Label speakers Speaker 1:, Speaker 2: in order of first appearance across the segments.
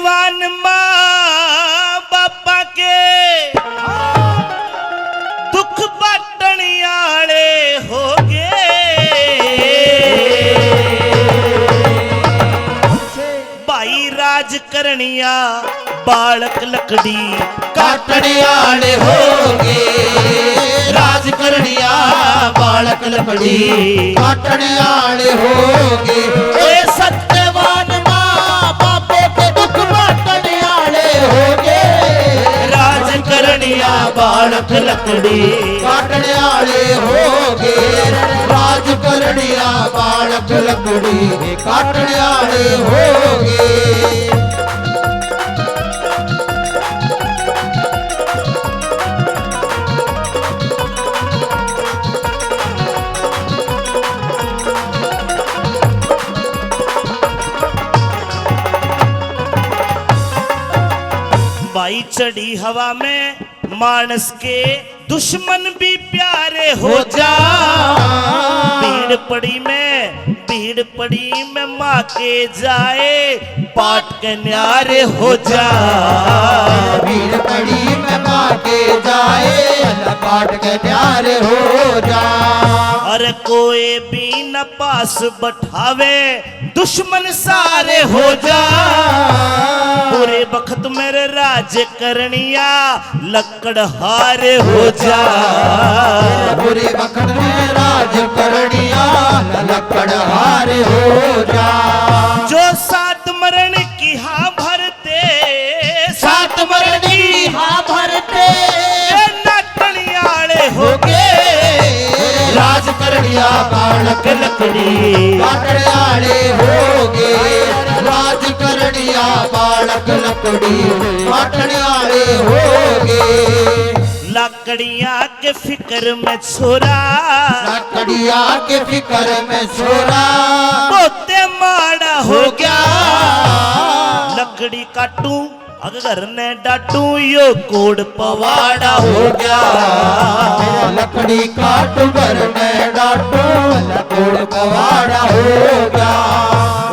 Speaker 1: सत्यवान माँ बापा के दुख बाटने आले हो गए। भाई राज करनिया बालक लकड़ी
Speaker 2: काटने आले हो गए। राज करनिया बालक लकड़ी काटने आले हो गए। सत्यवान माँ बापे के दुख बाटने आले हो गए।
Speaker 1: राज करनिया बालक लकड़ी
Speaker 2: काटने आले हो गए। राज करनिया बालक लकड़ी काटने आले हो गए।
Speaker 1: भाई चढ़ी हवा में मानस के दुश्मन भी प्यारे हो जा। भीड़ पड़ी में माँ के जाए पाट के न्यारे हो जा।
Speaker 2: भीड़ पड़ी में माँ के जाए पाट के न्यारे हो जा।
Speaker 1: अरे कोई भी न पास बैठावे दुश्मन सारे हो जा। बुरे बखत मेरे राज करनिया लकड़ हारे हो जा।
Speaker 2: बुरे बखत में राज करनिया लकड़ हारे हो जा।
Speaker 1: जो सात मरण की हाँ भरते
Speaker 2: सात मरण की हाँ भरते
Speaker 1: नाटनियाले हो
Speaker 2: गए। राज करनिया बालक लकड़ी काटने आले हो गए। राज करनिया बालक लकड़ी काटने आले हो गए।
Speaker 1: लकड़ियां के फिक्र में छोरा
Speaker 2: लकड़िया के फिक्र में छोरा
Speaker 1: बोते माड़ा हो गया। लकड़ी काटू अगर ने डाटू यो कोड पवाड़ा हो गया।
Speaker 2: लकड़ी काटू घर में डाटू कोड पवाड़ा हो गया।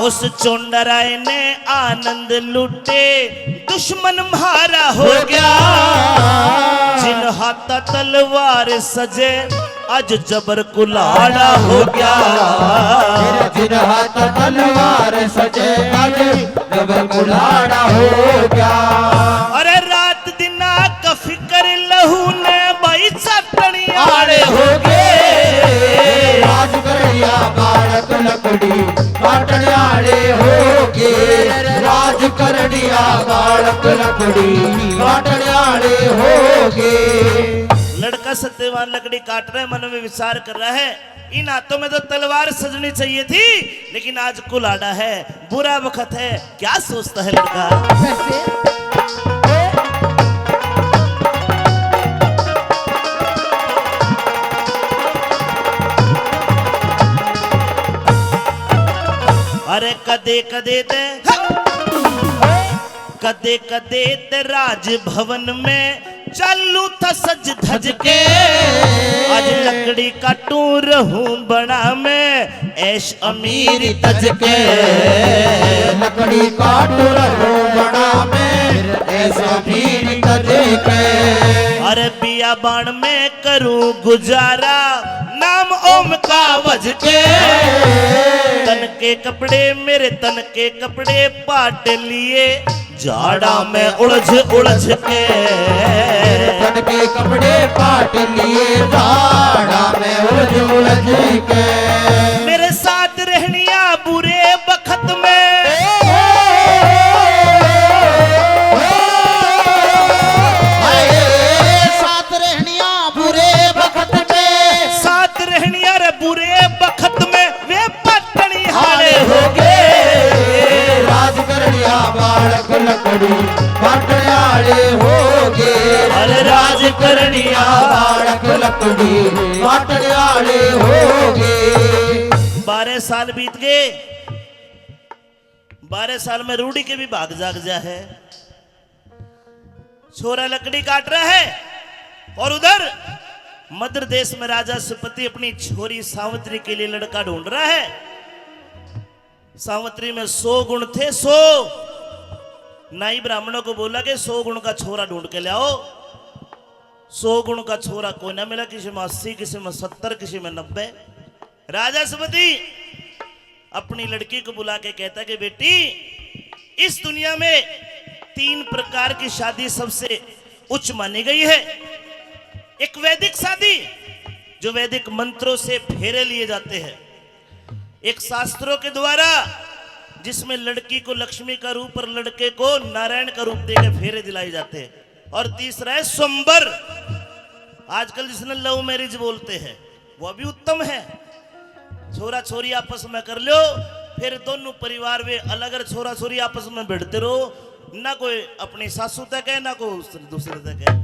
Speaker 1: उस चोंडराय ने आनंद लूटे दुश्मन मारा हो गया। जिन हाथा तलवार सजे आज जबर कुलाड़ा हो गया।
Speaker 2: जिन हाथ तलवार सजे आज जबर कुलाड़ा हो गया।
Speaker 1: अरे रात दिना का फिक्र लहू ने भाई चटनी आड़े हो गए।
Speaker 2: राज करनिया बालक लकड़ी काटने आले हो गए। राज करनिया बालक लकड़ी काटने आले हो गए।
Speaker 1: लड़का सत्यवान लकड़ी काट रहा है, मन में विचार कर रहा है इन हाथों में तो तलवार सजनी चाहिए थी लेकिन आज कुलाड़ा है, बुरा वक्त है। क्या सोचता है लड़का? अरे कदे कदे ते राज भवन में चालू था सज धज के। आज लकड़ी काटू रहूं बड़ा में ऐश अमीर तज के।
Speaker 2: लकड़ी काटू रहूं बड़ा में ऐश अमीर तज के।
Speaker 1: अरे बियाबान में करूं गुजारा नाम ओम का वज के। तन के कपड़े मेरे तन के कपड़े पाट लिए जाड़ा में उलझ के।
Speaker 2: तन के कपड़े पाट लिए जाड़ा में उलझ के।
Speaker 1: मेरे साथ रहनिया बुरे बखत में
Speaker 2: साथ रहनिया बुरे बखत में।
Speaker 1: साथ रहनिया रे बुरे बखत में वे पटनी हारे हो गए।
Speaker 2: राज करनिया बालक लकड़ी काटने आले हो गए।
Speaker 1: अरे राज करनिया
Speaker 2: बालक लकड़ी काटने आले हो गए।
Speaker 1: 12 साल बीत गए। 12 साल में रूढ़ी के भी भाग जाग जा है। छोरा लकड़ी काट रहा है और उधर मध्य देश में राजा सुपति अपनी छोरी सावित्री के लिए लड़का ढूंढ रहा है। सावित्री में 100 गुण थे, 100 नाई ब्राह्मणों को बोला कि 100 गुण का छोरा ढूंढ के ले आओ। 100 गुण का छोरा कोई ना मिला, किसी में 80, किसी में 70, किसी में 90। राजा सुमति अपनी लड़की को बुला के कहता कि बेटी, इस दुनिया में 3 प्रकार की शादी सबसे उच्च मानी गई है। एक वैदिक शादी जो वैदिक मंत्रों से फेरे लिए जाते हैं, एक शास्त्रों के द्वारा जिसमें लड़की को लक्ष्मी का रूप और लड़के को नारायण का रूप देकर फेरे दिलाए जाते हैं, और तीसरा है स्वयंवर, आजकल जिसने लव मैरिज बोलते हैं, वो भी उत्तम है। छोरा छोरी आपस में कर लो, फिर दोनों परिवार में अलग अलग छोरा छोरी आपस में भिड़ते रहो, ना कोई अपनी सासू तक है ना कोई दूसरे तक है,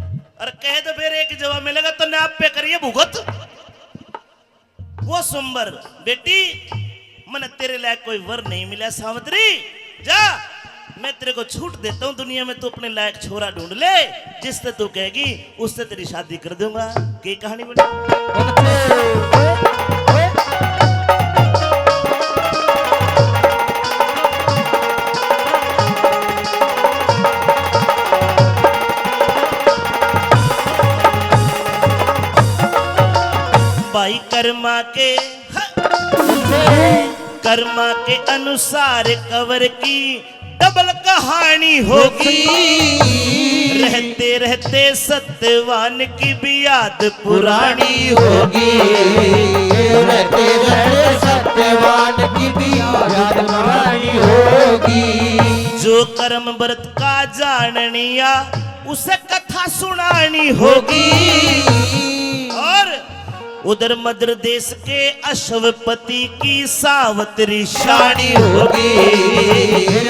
Speaker 1: और कहे तो फिर एक जवाब मिलेगा तो ना आप पे करिए भुगत। वो स्वयंवर। बेटी मन तेरे लायक कोई वर नहीं मिला सावित्री, जा मैं तेरे को छूट देता हूं, दुनिया में तू अपने लायक छोरा ढूंढ ले, जिससे तू कहेगी उससे तेरी शादी कर दूंगा। की कहानी बनी। भाई कर्मा के अनुसार कवर की डबल कहानी होगी, रहते रहते सत्यवान की भी याद पुरानी
Speaker 2: होगी, रहते रहते सत्यवान की भी याद पुरानी होगी।
Speaker 1: जो कर्म व्रत का जाननिया उसे कथा सुनानी होगी, और उधर मध्य देश के अश्वपति की सावत्री शानी होगी,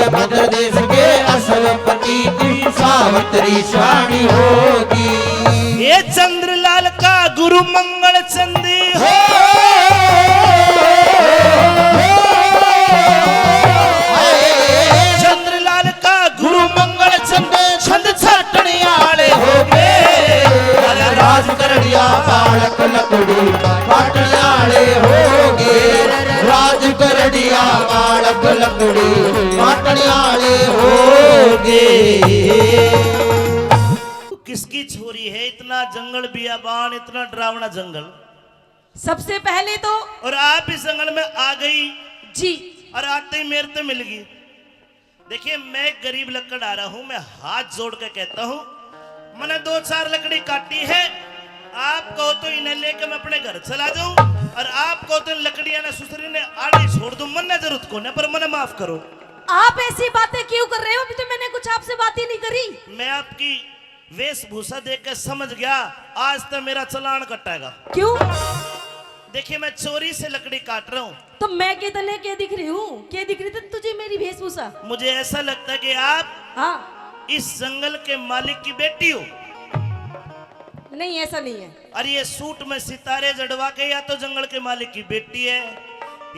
Speaker 2: मध्य देश के अश्वपति की सावत्री शानी होगी।
Speaker 1: ये चंद्रलाल का गुरु मंगल चंदी हो, चंद्रलाल का गुरु मंगल चंद छंद छटने वाले हो गए,
Speaker 2: राज करड़िया बालक लकड़ी पाटनाले होगे, राज करड़िया बालक लकड़ी पाटनाले होगे।
Speaker 1: किसकी छोरी है इतना जंगल बियाबान, इतना डरावना जंगल?
Speaker 3: सबसे पहले तो,
Speaker 1: और आप इस जंगल में आ गई
Speaker 3: जी,
Speaker 1: और आते ही मेरे तो मिल गई। देखिए मैं गरीब लकड़ आ रहा हूं, मैं हाथ जोड़ के कहता हूं, मैंने 2-4 लकड़ी काटी है, आप कहो तो इन्हें लेकर मैं अपने घर चला जाऊं, और आप कहो तो लकड़ियां ने सुसरी ने आड़ी छोड़ दूं, मन जरूरत को ना, पर मने माफ करो।
Speaker 3: आप ऐसी बातें क्यों कर रहे हो? अभी तो मैंने कुछ आपसे बात ही नहीं करी।
Speaker 1: मैं आपकी वेशभूषा देख के समझ गया आज तो मेरा चालान कटेगा।
Speaker 3: क्यों?
Speaker 1: देखिए मैं चोरी से लकड़ी काट रहा हूँ,
Speaker 3: तो मैं के तले क्या दिख रही हूँ? क्या दिख रही थी तुझे मेरी वेशभूषा?
Speaker 1: मुझे ऐसा लगता है कि आप
Speaker 3: हाँ,
Speaker 1: इस जंगल के मालिक की बेटी हो।
Speaker 3: नहीं ऐसा नहीं है।
Speaker 1: अरे ये सूट में सितारे जड़वा के या तो जंगल के मालिक की बेटी है,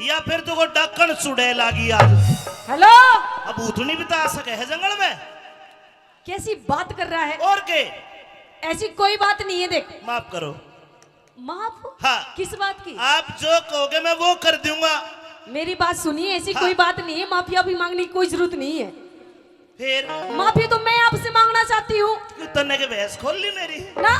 Speaker 1: या फिर तो को डाकन चुड़ैल आ गई आज।
Speaker 3: हेलो,
Speaker 1: अब उतनी भी तो आ सके है जंगल में।
Speaker 3: कैसी बात कर रहा है?
Speaker 1: और के
Speaker 3: ऐसी कोई बात नहीं है। देख,
Speaker 1: माफ करो।
Speaker 3: माफ?
Speaker 1: हाँ,
Speaker 3: किस बात की?
Speaker 1: आप जो कहोगे मैं वो कर दूंगा।
Speaker 3: मेरी बात सुनिए, ऐसी
Speaker 1: हाँ।
Speaker 3: कोई बात नहीं है, माफिया भी मांगने की कोई जरूरत नहीं है।
Speaker 1: फिर
Speaker 3: माफी तो मैं आपसे मांगना चाहती हूँ।
Speaker 1: तन्ने के भैंस खोल ली मेरी
Speaker 3: ना,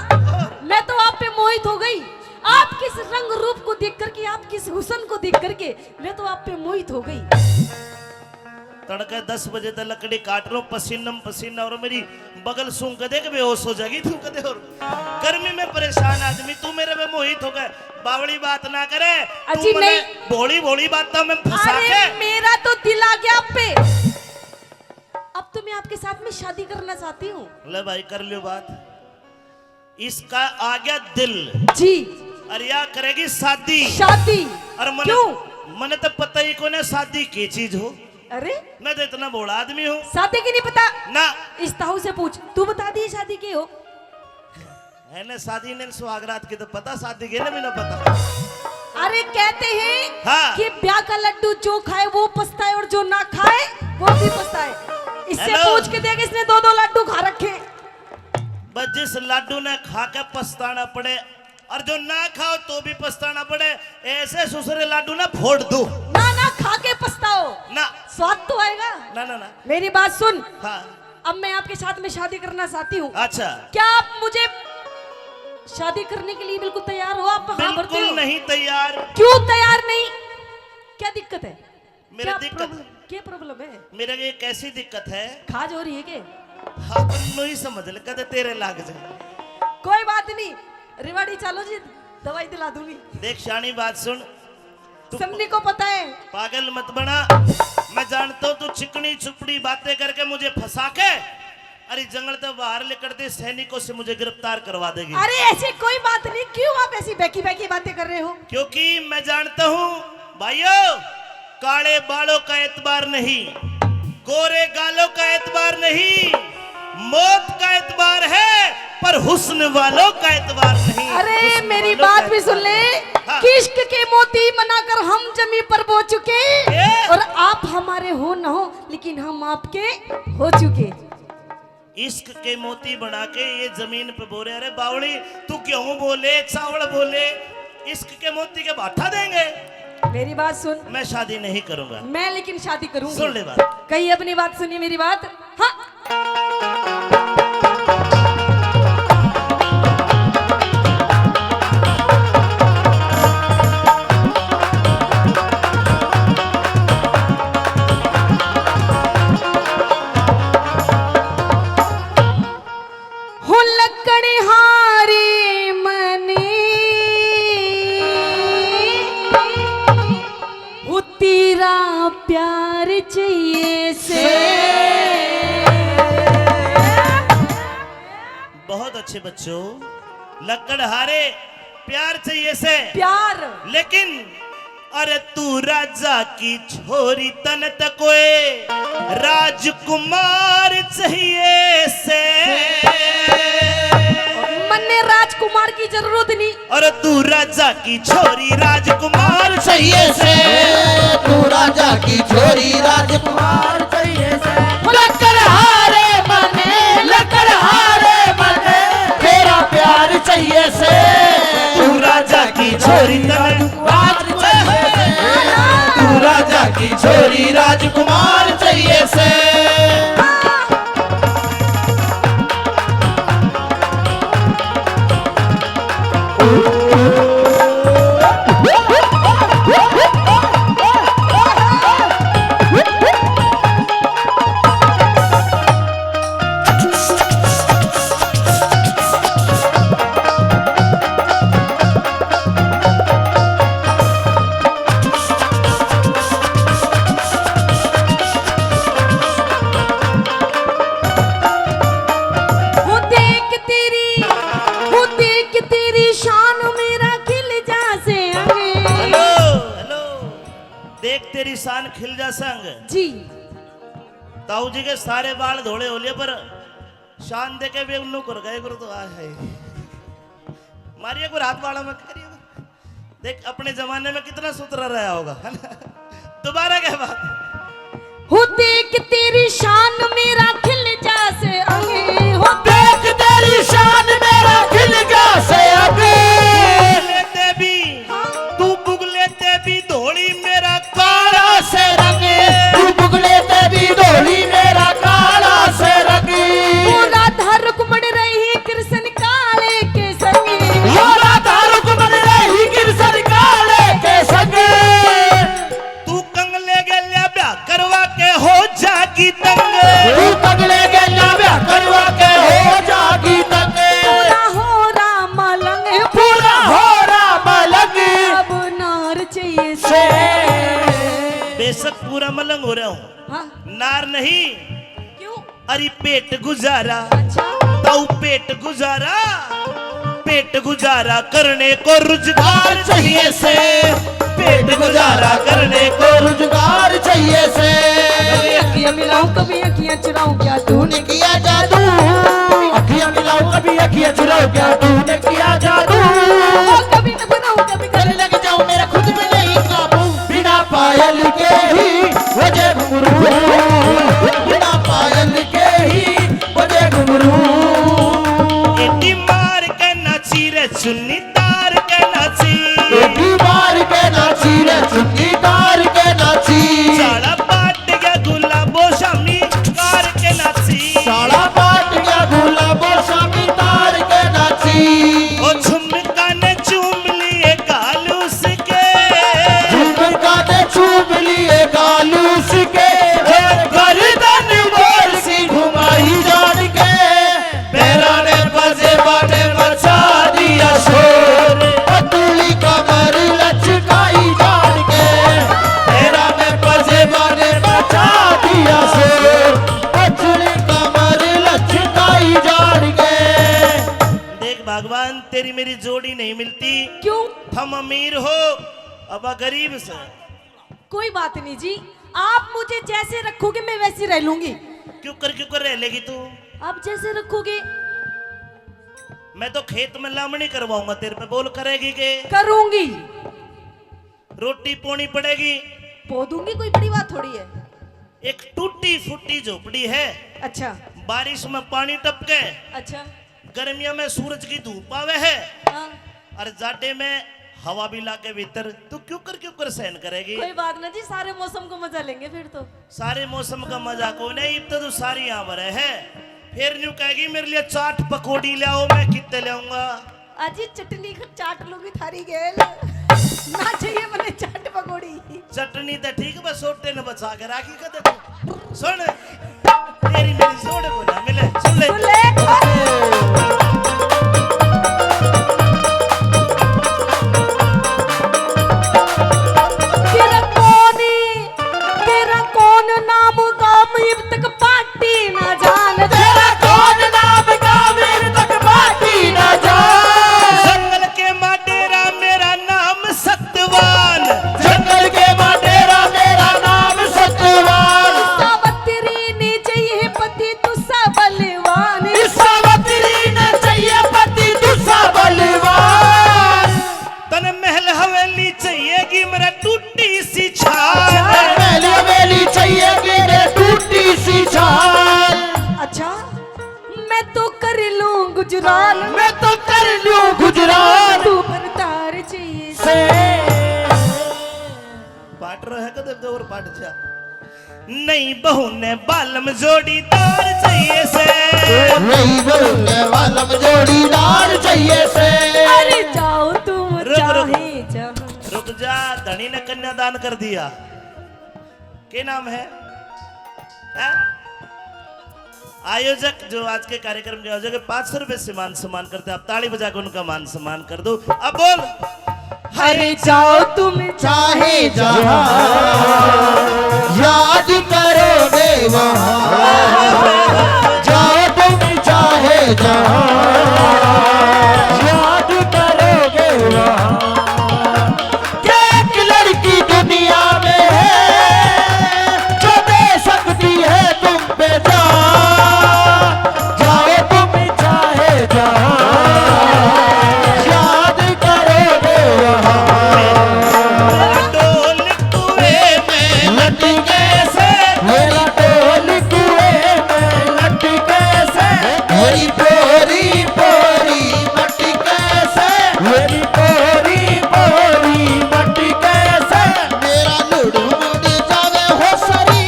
Speaker 3: मैं तो आप पे मोहित हो गई। आप किस रंग रूप को देख करके, आप किस हुस्न को देख करके मैं तो आप पे मोहित हो गई।
Speaker 1: तड़के 10 बजे तक लकड़ी काट रहा हूँ, पसीनम पसीना, और मेरी बगल सूंघ के देख बेहोश हो जाएगी तू कदे। और गर्मी में परेशान आदमी, तू मेरे में मोहित हो गए। बावड़ी बात ना करे,
Speaker 3: अजी नहीं,
Speaker 1: भोली भोली बात तो मैं फंसा
Speaker 3: अरे
Speaker 1: के।
Speaker 3: मेरा तो दिल आ गया आप पे। अब तो मैं आपके साथ में शादी करना चाहती हूँ।
Speaker 1: ले भाई कर लियो बात। इसका आ गया दिल
Speaker 3: जी।
Speaker 1: अरिया करेगी शादी।
Speaker 3: शादी?
Speaker 1: और मने,
Speaker 3: क्यों?
Speaker 1: मने तो पता ही कोने शादी की चीज हो।
Speaker 3: अरे
Speaker 1: मैं तो इतना बड़ा आदमी हूँ।
Speaker 3: शादी की नहीं पता
Speaker 1: ना,
Speaker 3: इस ताऊ से पूछ, तू बता दी शादी की हो?
Speaker 1: है ना शादी ने सुहागरात की तो पता, शादी के भी ना पता।
Speaker 3: अरे कहते हैं
Speaker 1: हाँ।
Speaker 3: कि ब्याह का लड्डू जो खाए वो पछताए, और जो ना खाए वो भी पछताए। इससे
Speaker 1: हेलो।
Speaker 3: पूछ के देख, इसने 2-2 लड्डू खा रखे।
Speaker 1: बस जिस लड्डू ने खा के पछताना पड़े, और जो ना खाओ तो भी पछताना पड़े, ऐसे सुसरे लड्डू ना फोड़ दो।
Speaker 3: ना ना, खा के पछताओ
Speaker 1: ना
Speaker 3: स्वाद तो आएगा।
Speaker 1: ना ना ना।
Speaker 3: मेरी बात सुन,
Speaker 1: हाँ
Speaker 3: अब मैं आपके साथ में शादी करना चाहती हूँ।
Speaker 1: अच्छा,
Speaker 3: क्या आप मुझे शादी करने के लिए बिल्कुल तैयार हो? आप हाँ भरते
Speaker 1: बिल्कुल
Speaker 3: हो?
Speaker 1: नहीं तैयार।
Speaker 3: क्यों तैयार नहीं? क्या दिक्कत है?
Speaker 1: मेरा दिक्कत,
Speaker 3: क्या प्रॉब्लम है?
Speaker 1: मेरा ये कैसी दिक्कत है?
Speaker 3: खाज हो रही है क्या?
Speaker 1: हाँ तो ही समझ ले, कदे तेरे लाग जाए।
Speaker 3: कोई बात नहीं, रिवाड़ी चालो जी, दवाई दिला दूंगी।
Speaker 1: देख शानी बात सुन, तू
Speaker 3: सबने को पता है।
Speaker 1: पागल मत बना। मैं जानता हूँ तू चिकनी चुपड़ी बातें करके मुझे फंसा के अरे जंगल तो बाहर लेकर दे, सैनिकों से मुझे गिरफ्तार करवा देगी।
Speaker 3: अरे ऐसी कोई बात नहीं, क्यों आप ऐसी बैकी बैकी बातें कर रहे हो?
Speaker 1: क्योंकि मैं जानता हूँ भाइयों, काले बालों का एतबार नहीं, गोरे गालों का एतबार नहीं, मौत का एतबार है, पर हुस्न वालों का एतबार नहीं।
Speaker 3: अरे
Speaker 1: हुस्न
Speaker 3: मेरी
Speaker 1: वालों
Speaker 3: बात
Speaker 1: का
Speaker 3: भी सुन ले।
Speaker 1: हाँ।
Speaker 3: कि इश्क के मोती बनाकर हम जमी पर बो चुके,
Speaker 1: ये?
Speaker 3: और आप हमारे हो न हो, लेकिन हम आपके हो चुके।
Speaker 1: इश्क के मोती बना के ये जमीन पे बोले। अरे बावड़ी तू गेहूं बोले, चावल बोले, इश्क के मोती के बाठा देंगे।
Speaker 3: मेरी बात सुन,
Speaker 1: मैं शादी नहीं करूंगा।
Speaker 3: मैं लेकिन शादी करूंगी।
Speaker 1: सुन ले बात।
Speaker 3: कहीं अपनी बात सुनिए मेरी बात। हाँ हो लकड़हारी मनी, हो तेरा प्यार चाहिए से।
Speaker 1: बहुत अच्छे बच्चों, लकड़हारे प्यार चाहिए से,
Speaker 3: प्यार।
Speaker 1: लेकिन अरे तू राजा की छोरी तन तकोए राजकुमार चाहिए से।
Speaker 3: मन्ने राजकुमार की जरूरत नहीं।
Speaker 1: और तू राजा की छोरी राजकुमार चाहिए से।
Speaker 2: तू राजा की छोरी राजकुमार चाहिए से।
Speaker 3: लकड़हारे
Speaker 2: मने लकड़हारे मने तेरा प्यार चाहिए से।
Speaker 1: तू राजा की छोरी
Speaker 2: राज चाहिए से। तू राजा की छोरी राजकुमार चाहिए से।
Speaker 3: वो देख तेरी शान मेरा खिल जा से आगे।
Speaker 1: हेलो हेलो, देख तेरी शान खिल जा संग।
Speaker 3: जी
Speaker 1: ताऊ जी के सारे बाल धोले होले पर शान देके भी उन्नु कर गए गुरु। तो आज है मारिए को रात वाला में करिए। देख अपने जमाने में कितना सुथरा रहा होगा, है ना? दोबारा क्या बात?
Speaker 3: हो देख तेरी शान मेरा खिल जा से आगे। हो
Speaker 2: देख तेरी शान मेरा खिल जा से आगे।
Speaker 1: लेते भी तू बुगलेते भी धोली मेरा काला
Speaker 2: काला से रंगे। तू बुगले ते भी डोली मेरा काला से रंगे।
Speaker 3: वो राधा रुक्मण रही कृष्ण काले के संगे।
Speaker 2: वो राधा रुक्मण रही कृष्ण काले के संगे।
Speaker 1: तू कंगले गेल्या ब्याह करवा के हो जागी तंग।
Speaker 2: तू तगले के ब्याह करवा के हो जागी तंगे।
Speaker 3: पूरा हो राम लंग,
Speaker 2: पूरा हो राम लग
Speaker 3: अब नार चाहिए से।
Speaker 2: से।
Speaker 1: बेशक पूरा मलंग हो रहा हूँ,
Speaker 3: हाँ
Speaker 1: नार नहीं।
Speaker 3: क्यों?
Speaker 1: अरे पेट गुजारा,
Speaker 3: अच्छा
Speaker 1: ताऊ पेट गुजारा, पेट गुजारा करने को रोजगार चाहिए से। पेट गुजारा करने को
Speaker 2: रोजगार चाहिए से।
Speaker 3: कभी अखियां मिलाऊं कभी अखियां चुराऊं, क्या तूने
Speaker 2: किया जादू। अखियां मिलाओ कभी अखियां चुराओ, क्या तूने किया जादू।
Speaker 3: कभी न बनाऊं कभी
Speaker 2: गले लग जाऊं मेरा खुद में नहीं काबू। बिना पायल के ही बजे घुंघरू। बिना पायल के ही बजे घुंघरू।
Speaker 1: एटी मार के नाची रे चुन्नी तार के नाची।
Speaker 2: बेटी मार के नाची रे चुन्नी तार के नाची।
Speaker 1: साड़ा पाट गया गुलाबो शामी कार तेरी मेरी जोड़ी नहीं मिलती।
Speaker 3: क्यों?
Speaker 1: हम अमीर हो अब गरीब से।
Speaker 3: कोई बात नहीं जी, आप मुझे जैसे रखोगे मैं वैसी रह लूंगी।
Speaker 1: क्यों कर रह लेगी तू?
Speaker 3: आप जैसे रखोगे।
Speaker 1: मैं तो खेत में लामणी करवाऊंगा तेरे पे, बोल करेगी के?
Speaker 3: करूंगी।
Speaker 1: रोटी पोनी पड़ेगी।
Speaker 3: पो दूंगी, कोई बड़ी बात थोड़ी है।
Speaker 1: एक टूटी फूटी झोपड़ी है,
Speaker 3: अच्छा
Speaker 1: बारिश में पानी टपके,
Speaker 3: अच्छा।
Speaker 1: गर्मियों में सूरज की धूप आवे है,
Speaker 3: हाँ।
Speaker 1: और जाडे में हवा भी लाके भीतर। तू क्यों कर सहन करेगी?
Speaker 3: कोई बात ना जी, सारे मौसम को मजा लेंगे फिर तो।
Speaker 1: सारे मौसम का मजा को नहीं, अब तो तू सारी यहाँ पर है। फिर न्यू कहेगी मेरे लिए चाट पकौड़ी ले आओ, मैं कितने ले आऊंगा?
Speaker 3: अजी चटनी का चाट लूंगी थारी गेल ना चाहिए मैंने चाट पकौड़ी।
Speaker 1: चटनी तो ठीक, बस सोटे ने बचा के राखी कदे। सुन तेरी मेरी जोड़ को ना मिले, सुन ले।
Speaker 3: सुन ले। तेरा कौन नाम गाम अब तक पार्टी ना जान।
Speaker 2: तेरा कौन नाम गावीर तक बाटी न जान।
Speaker 1: जंगल के माडेरा मेरा नाम सत्यवान।
Speaker 2: जंगल के माडेरा मेरा नाम सत्यवान।
Speaker 3: सावत्री ने चाहिए पति तू सा बलवान।
Speaker 2: इस सावत्री ने चाहिए पति दूसरा बलवान।
Speaker 1: तन महल हवेली चाहिएगी मेरा टूटी सी छाल।
Speaker 2: मेली मेली चाहिए मेरे टूटी सी छाल।
Speaker 3: अच्छा मैं तो कर लूं गुजरान।
Speaker 2: मैं तो कर लूं गुजरान
Speaker 3: तू बरतार चाहिए
Speaker 2: से।
Speaker 1: पाट रहा है कदम तो और पाट जा। नहीं बहू ने बालम जोड़ीदार चाहिए से।
Speaker 2: नहीं बोलने वाला जोड़ीदार चाहिए से।
Speaker 3: अरे जाओ तुम
Speaker 1: रुक, रुक।
Speaker 3: चाहे जहां।
Speaker 1: रुक जा, धनी ने कन्यादान कर दिया। क्या नाम है? आयोजक जो आज के कार्यक्रम के आयोजक 500 रुपए से मान सम्मान करते हैं, आप ताली बजा के उनका मान सम्मान कर दो। अब बोल।
Speaker 3: अरे जाओ तुम
Speaker 2: चाहे जहां याद करोगे वहां। जाओ तुम चाहे जहां याद करोगे वहां। क्या एक लड़की दुनिया में है जो दे सकती है तुम पे जान। जाओ तुम चाहे जहां याद करोगे वहां।
Speaker 1: डोल कुएं में
Speaker 2: लटके से मेरा ढोल कुएं में लटके से। मेरी पोरी पोरी मटके से। मेरी पोरी पोरी मटके से। मेरा लुड़ मुड़ जावे हो सरी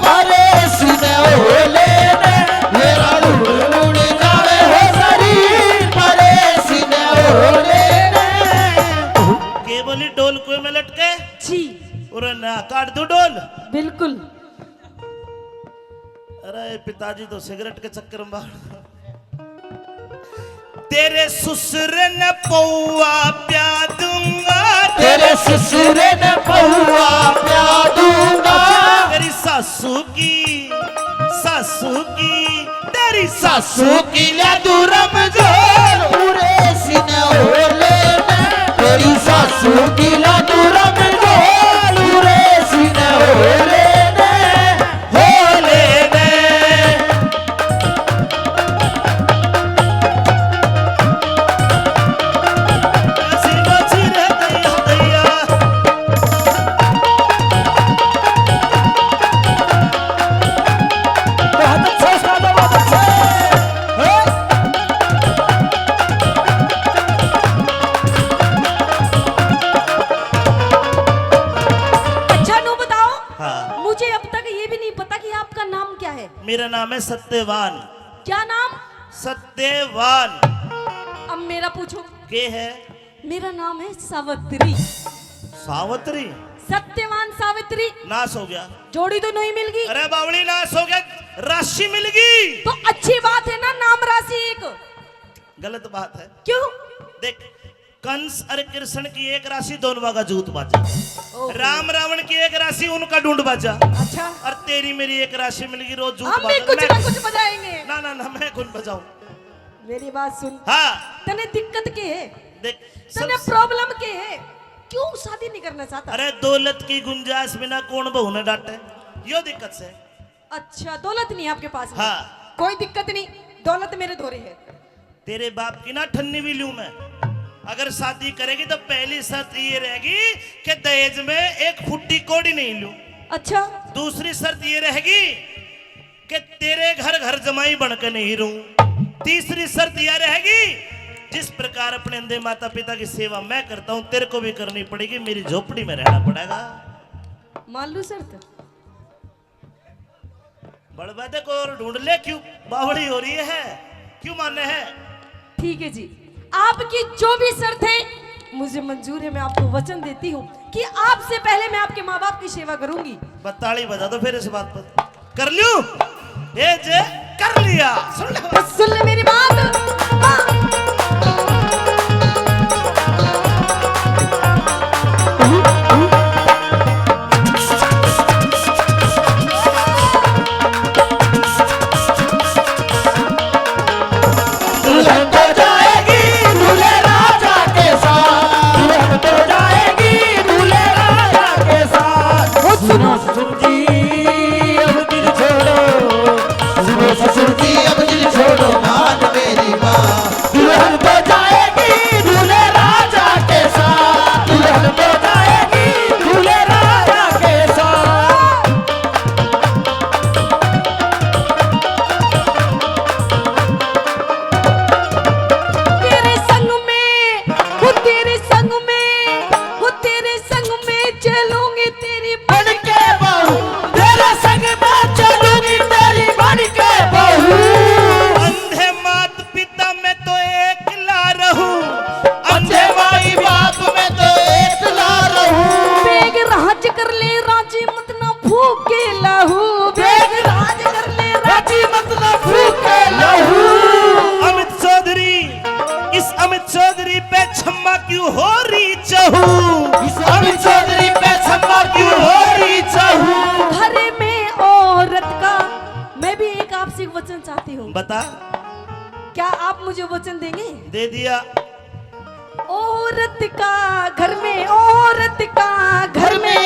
Speaker 2: परे सीने ओले ने। मेरा लुड़ मुड़ जावे हो सरी परे सीने ओले ने।
Speaker 1: के बोली डोल कुएं में लटके
Speaker 3: जी
Speaker 1: और ना काट दो डोल।
Speaker 3: बिल्कुल।
Speaker 1: अरे पिताजी तो सिगरेट के चक्कर में बाहर। तेरे ससुर ने पौआ प्या दूंगा।
Speaker 2: तेरे ससुरे ने पहुआ प्या दूंगा।
Speaker 1: तेरी सासू की तेरी
Speaker 2: सासू की ले दूरम जोर पूरे सीने ओले ने। तेरी सासू की ले दूरम जोर पूरे सीने ओले ने।
Speaker 1: होले ने। ऐसी बाजी रे दैया दैया।
Speaker 2: बहुत अच्छा सादा बहुत अच्छा।
Speaker 3: अच्छा नो बताओ,
Speaker 1: हाँ,
Speaker 3: मुझे अब तक ये भी नहीं पता कि आपका नाम क्या है।
Speaker 1: मेरा नाम है सत्यवान।
Speaker 3: क्या नाम?
Speaker 1: सत्यवान।
Speaker 3: अब मेरा पूछो।
Speaker 1: के है?
Speaker 3: मेरा नाम है सावित्री।
Speaker 1: सावित्री।
Speaker 3: सत्यवान सावित्री।
Speaker 1: नाश हो गया।
Speaker 3: जोड़ी तो नहीं मिल गई।
Speaker 1: अरे बावड़ी नाश हो गया, राशि मिल गई।
Speaker 3: तो अच्छी बात है ना, नाम राशि एक।
Speaker 1: गलत बात है।
Speaker 3: क्यों?
Speaker 1: देख, कंस और कृष्ण की एक राशि दोनों का जूत बाजा।
Speaker 3: ओहो।
Speaker 1: राम रावण की एक राशि उनका ढूंढ बाजा।
Speaker 3: अच्छा
Speaker 1: और तेरी मेरी एक राशि मिल गई, रोज जूत
Speaker 3: हम भी
Speaker 1: बाजा।
Speaker 3: कुछ ना कुछ बजाएंगे।
Speaker 1: ना ना ना, मैं कौन बजाऊं?
Speaker 3: मेरी बात सुन।
Speaker 1: हाँ
Speaker 3: तने दिक्कत के है,
Speaker 1: देख
Speaker 3: तने प्रॉब्लम के है, क्यों शादी नहीं करना चाहता?
Speaker 1: अरे दौलत की गुंजाइश बिना कौन बहू ने डांटे, यो दिक्कत से।
Speaker 3: अच्छा दौलत नहीं है आपके पास में?
Speaker 1: हाँ।
Speaker 3: कोई दिक्कत नहीं, दौलत मेरे धोरे है।
Speaker 1: तेरे बाप की ना ठन्नी भी लूं मैं। अगर शादी करेगी तो पहली शर्त ये रहेगी कि दहेज में एक फुट्टी कोड़ी नहीं लूं।
Speaker 3: अच्छा
Speaker 1: दूसरी शर्त ये रहेगी कि तेरे घर घर जमाई बनकर नहीं रहूं। तीसरी शर्त यह रहेगी जिस प्रकार अपने अंधे माता पिता की सेवा मैं करता हूं तेरे को भी करनी पड़ेगी, मेरी झोपड़ी में रहना पड़ेगा।
Speaker 3: मान लू शर्त?
Speaker 1: बड़बादे को और ढूंढ ले, क्यों बावड़ी हो रही है, क्यों माने है?
Speaker 3: ठीक है जी, आपकी जो भी शर्त है मुझे मंजूर है। मैं आपको वचन देती हूँ कि आपसे पहले मैं आपके माँ बाप की सेवा करूंगी।
Speaker 1: बताड़ी बजा दो फिर इस बात पर। कर लूं? ए जे कर लिया। सुन ले,
Speaker 3: बस सुन ले मेरी बात। हाँ।
Speaker 2: दुल्हन तो जाएगी दूल्हे राजा के साथ, दुल्हन तो जाएगी दूल्हे राजा के साथ। सुनो ससुर जी अब दिल छोड़ो, सुनो ससुर जी अब दिल छोड़ो, मान मेरी बात। दुल्हन तो जाएगी दूल्हे राजा के साथ, दुल्हन तो जाएगी दूल्हे राजा के साथ।
Speaker 3: तेरे संग में हो, तेरे संग में हो, तेरे संग में चलूंगी तेरी
Speaker 2: बन के बहू, तेरे संग में चलूंगी तेरी बन के बहू।
Speaker 1: अंधे मात पिता में तो एकला रहूं,
Speaker 2: अंधे माई बाप में तो एकला रहूं।
Speaker 3: बेग राज कर ले राजी मत ना भूखे लहू,
Speaker 2: बेग राज कर ले राजी मत ना भूखे लहू।
Speaker 1: अमित चौधरी, इस अमित चौधरी पे क्षमा क्यों हो रही चहू?
Speaker 2: इस अमित चौधरी पे क्षमा क्यों हो रही चाहूं?
Speaker 3: घर में औरत का मैं भी एक आपसे वचन चाहती हूँ।
Speaker 1: बता।
Speaker 3: क्या आप मुझे वचन देंगे?
Speaker 1: दे दिया।
Speaker 3: औरत का घर में, औरत का घर में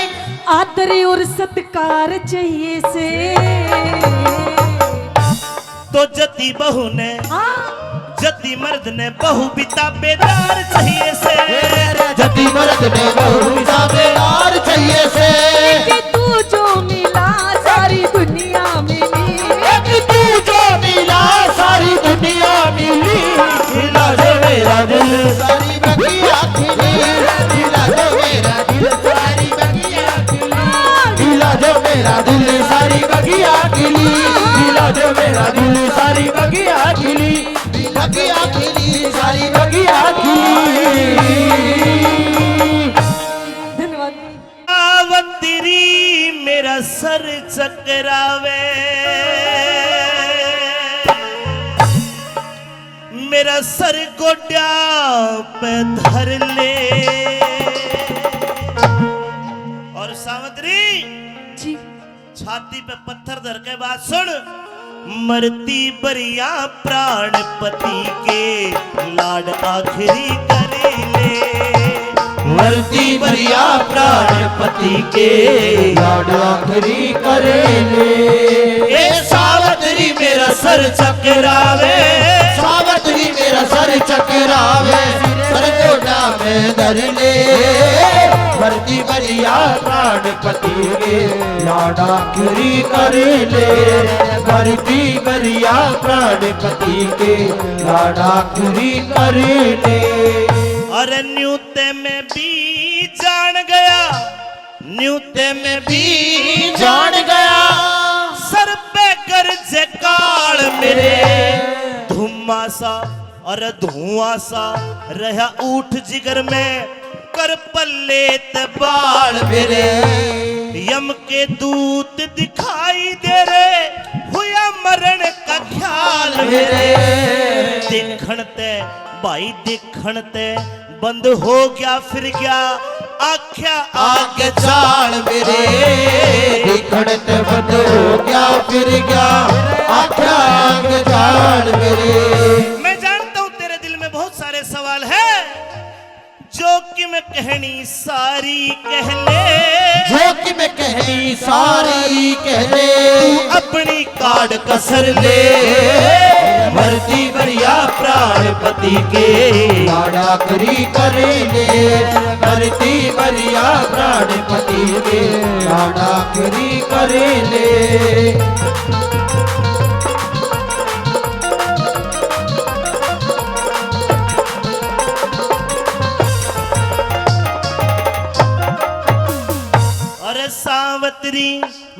Speaker 3: आदर और सत्कार चाहिए से।
Speaker 1: तो जती बहू ने,
Speaker 3: हाँ
Speaker 1: जती मर्द ने बहू बिता बेदार चाहिए से।
Speaker 2: जति मर्द ने बहू साबेदार चाहिए से।
Speaker 3: कि तू जो मिला सारी दुनिया मिली,
Speaker 2: एक तू जो मिला सारी दुनिया मिली। मिला जो मेरा दिल सारी बगिया खिली, मिला जो मेरा दिल सारी बगिया खिली। मिला जो मेरा दिल सारी बगिया खिली, मिला जो मेरा दिल सारी बगिया खिली। बगिया खिली सारी बगिया खिली।
Speaker 3: धन्यवाद।
Speaker 1: आवंतिरी मेरा सर चकरावे, मेरा सर गोड्या पे धर ले। और सावंतरी
Speaker 3: जी
Speaker 1: छाती पे पत्थर धर के बात सुन। मरती बरिया प्राणपति के लाड आखिरी करे ले।
Speaker 2: मरती बरिया प्राणपति के लाड आखिरी करे ले।
Speaker 1: ए सावंतरी मेरा सर चकरावे,
Speaker 2: सावंतरी मेरा सर चकरावे, सर गोटा में धर ले। मरती बरिया प्राणपति के लाड आखिरी करे ले। मरती बरिया प्राणपति के लाड आखिरी करे ले।
Speaker 1: अरे न्यूते में भी जान गया, न्यूते में भी
Speaker 2: जान गया
Speaker 1: सर पे गरजे काल मेरे। धुम्मा सा और धुआं सा रहा ऊठ जिगर में, कर पल्ले ते बाल मेरे। यम के दूत दिखाई दे रे, हुआ मरण का ख्याल मेरे। देखण ते भाई देखण ते बंद हो गया फिर गया आख्या आगे
Speaker 2: चाल मेरे। देखण ते बंद हो गया फिर गया आख्या आगे चाल मेरे।
Speaker 1: मैं जान कहनी सारी कह ले,
Speaker 2: जो कि मैं कहनी सारी कह ले,
Speaker 1: तू अपनी काट कसर ले।
Speaker 2: भरती बढ़िया प्राणपति के लाड़ा करी करे ले, भरती बढ़िया प्राणपति के लाड़ा करी करे ले।
Speaker 1: अरे सावत्री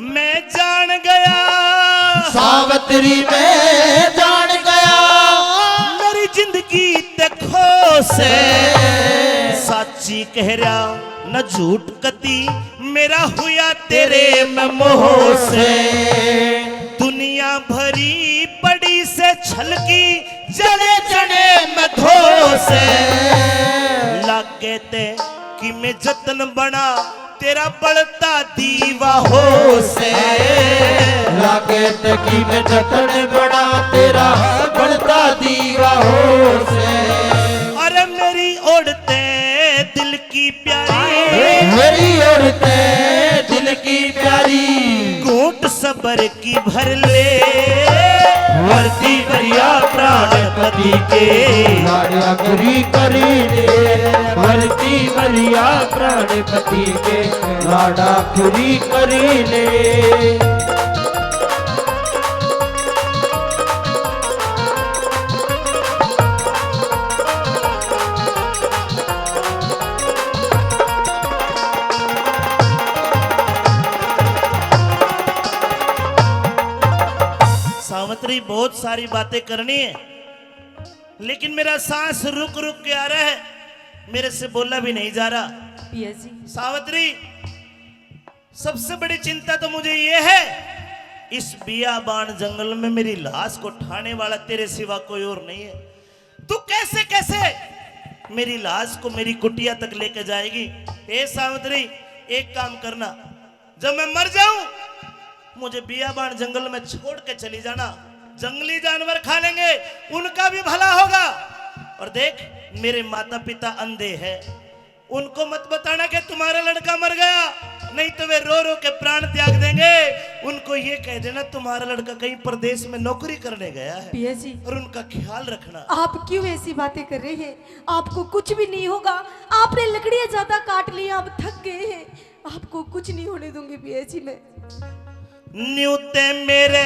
Speaker 1: मैं जान गया,
Speaker 2: सावत्री मैं जान गया,
Speaker 1: मेरी जिंदगी देखो से साची कह रहा न झूठ कती, मेरा हुआ तेरे में मोह से। दुनिया भरी पड़ी से छलकी, जड़े जड़े में धो से। लागे ते कि मैं जतन बना, तेरा बढ़ता दीवा हो से।
Speaker 2: लागे तकी में जतन बड़ा, तेरा बढ़ता दीवा हो से।
Speaker 1: अरे मेरी ओढ़ते दिल की प्यारी,
Speaker 2: मेरी औरते दिल की प्यारी,
Speaker 1: घूंट सबर की भर ले।
Speaker 2: भरती बढ़िया प्राणपति के लाड़ा करी करे ले, भरती बढ़िया प्राणपति के लाड़ा करी करे ले।
Speaker 1: सावित्री बहुत सारी बातें करनी है, लेकिन मेरा सांस रुक रुक के आ रहा है, मेरे से बोला भी नहीं जा रहा।
Speaker 3: पिया जी
Speaker 1: सावित्री सबसे बड़ी चिंता तो मुझे ये है, इस बियाबान जंगल में मेरी लाश को उठाने वाला तेरे सिवा कोई और नहीं है। तू कैसे कैसे मेरी लाश को मेरी कुटिया तक लेके जाएगी? ए सावित्री एक काम करना, जब मैं मर जाऊं मुझे बियाबान जंगल में छोड़ के चली जाना, जंगली जानवर खा लेंगे, उनका भी भला होगा। और देख मेरे माता पिता अंधे हैं, उनको मत बताना कि तुम्हारा लड़का मर गया, नहीं तो वे रो रो के प्राण त्याग देंगे। उनको ये कह देना तुम्हारा लड़का कहीं प्रदेश में नौकरी करने गया है,
Speaker 3: पिया जी
Speaker 1: और उनका ख्याल रखना।
Speaker 3: आप क्यों ऐसी बातें कर रहे हैं? आपको कुछ भी नहीं होगा, आपने लकड़ियां ज्यादा काट ली, आप थक गए हैं, आपको कुछ नहीं होने दूंगी पिया जी मैं।
Speaker 1: न्यूते मेरे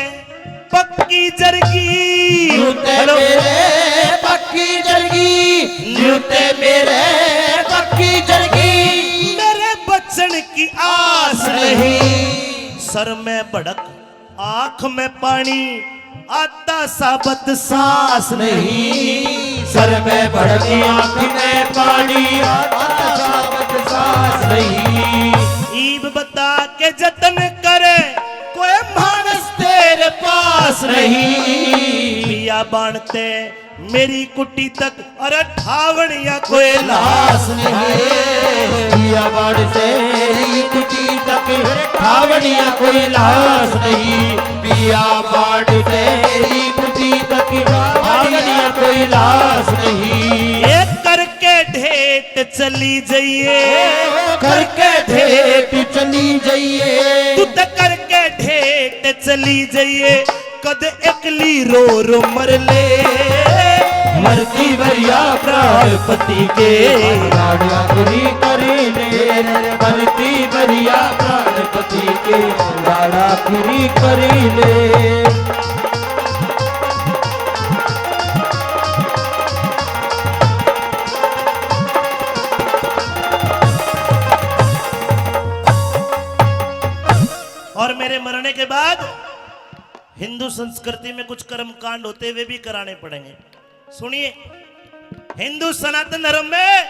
Speaker 1: पक्की जरगी,
Speaker 2: न्यूते मेरे पक्की जरगी, न्यूते मेरे पक्की जरगी,
Speaker 1: मेरे बचन की आस नहीं। सर में भड़क आंख में पानी, आता साबत सांस नहीं।
Speaker 2: सर में भड़की आंख में पानी, आता साबत सांस नहीं।
Speaker 1: ईब बता के जतन करे, कोई मानस तेरे पास नहीं। पिया बाणते मेरी कुटी तक, अरे ठावणिया कोई लाश नहीं।
Speaker 2: पिया बाण से कुटी तक, ठावणिया कोई लाश नहीं। पिया बाण से कुटी तक, ठावणिया कोई लाश नहीं।
Speaker 1: एक करके ढेट चली जाइए,
Speaker 2: करके ढेट चली जाइए,
Speaker 1: तू तो करके ढेट चली जाइए, कद एकली रो रो मर ले।
Speaker 2: मरती भरिया प्राणपति के लाड़ा करी करे ले, मरती भरिया प्राणपति के लाड़ा करी करे ले।
Speaker 1: और मेरे मरने के बाद हिंदू संस्कृति में कुछ कर्म कांड होते हुए भी कराने पड़ेंगे। सुनिए, हिंदू सनातन धर्म में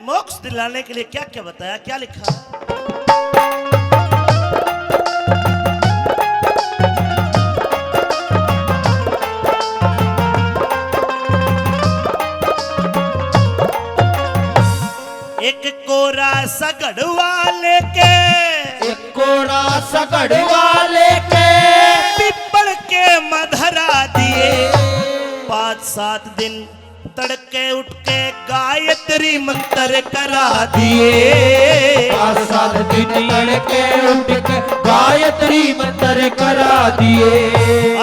Speaker 1: मोक्ष दिलाने के लिए क्या क्या बताया, क्या लिखा है? एक कोरा सगड़वा लेके,
Speaker 2: एक कोरा सगड़वा लेके,
Speaker 1: पिपड़ के मधरा दिए, 5-7 दिन तड़के उठ के गायत्री मंत्र करा दिए।
Speaker 2: 5 साल दिन तड़के उठ के गायत्री मंत्र करा दिए।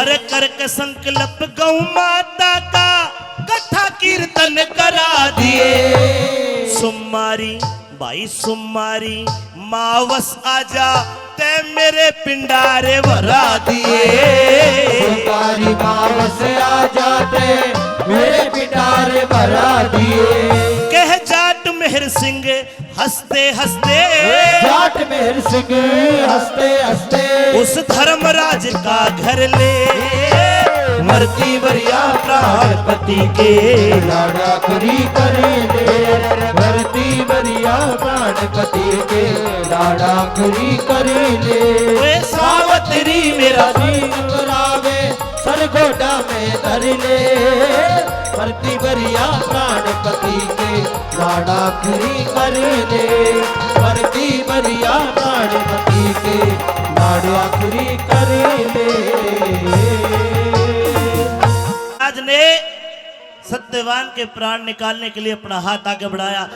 Speaker 1: अरे करके संकल्प गौ माता का कथा कीर्तन करा दिए। सुमारी भाई सुमारी मावस आजा ते मेरे पिंडारे भरा दिए।
Speaker 2: सुमारी मावस आ जाते मेरे पिटारे भरा दिए।
Speaker 1: कह जाट मेहर सिंह हंसते हंसते,
Speaker 2: जाट मेहर सिंह हंसते हंसते
Speaker 1: उस धर्मराज का घर ले।
Speaker 2: मरती बरिया प्राणपति के लाड़ा करी करे ले। मरती बरिया प्राणपति के लाड़ा करी करे ले।
Speaker 1: ओए सावतरी मेरा
Speaker 2: दीन करावे सर गोडा में धर ले। मरती बरिया प्राणपति के लाड़ा करी करे ले। मरती बरिया प्राणपति के लाड़ा करी करे ले।
Speaker 1: आज ने सत्यवान के प्राण निकालने के लिए अपना हाथ आगे बढ़ाया।